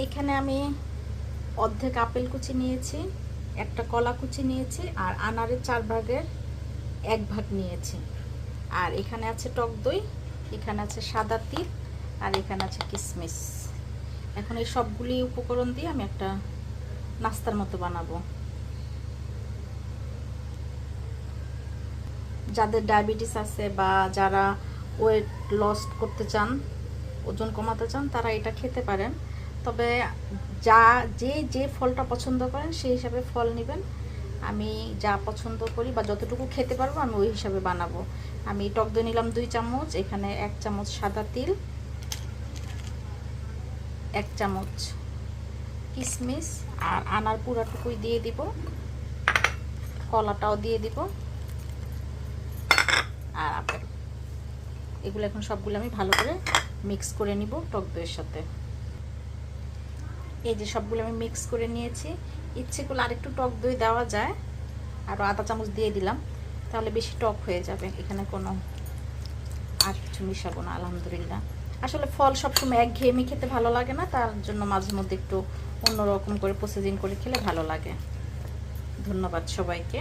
এখানে আমি অর্ধেক আপেল কুচি নিয়েছি, একটা কলা কুচি নিয়েছি, আর আনারের 4 ভাগের 1 ভাগ নিয়েছি। আর এখানে আছে টক দই, এখানে আছে সাদা তিল, আর এখানে আছে কিশমিশ। এখন এই সবগুলি উপকরণ দিয়ে আমি একটা নাস্তার মতো বানাবো। যাদের ডায়াবেটিস আছে বা যারা ওয়েট লস করতে চান, ওজন কমাতে চান, তারা এটা খেতে পারেন। তবে যে ফলটা পছন্দ করেন সেই হিসাবে ফল নেবেন। আমি যা পছন্দ করি বা যতটুকু খেতে পারবো আমি ওই হিসাবে বানাবো। আমি টক দই নিলাম 2 চামচ, এখানে 1 চামচ সাদা তিল, 1 চামচ কিশমিশ, আর আনার পুরাটুকুই দিয়ে দিব, কলাটাও দিয়ে দিব, আর আপেল। এগুলো এখন সবগুলো আমি ভালো করে মিক্স করে নিব টক দইয়ের সাথে। এই যে সবগুলো আমি মিক্স করে নিয়েছি। ইচ্ছে করলে আরেকটু টক দই দেওয়া যায়, আরও আধা চামচ দিয়ে দিলাম, তাহলে বেশি টক হয়ে যাবে। এখানে কোনো আর কিছু মিশাবো না। আলহামদুলিল্লাহ, আসলে ফল সবসময় একঘেয়েমি খেতে ভালো লাগে না, তার জন্য মাঝে মধ্যে একটু অন্যরকম করে প্রসেসিং করে খেলে ভালো লাগে। ধন্যবাদ সবাইকে।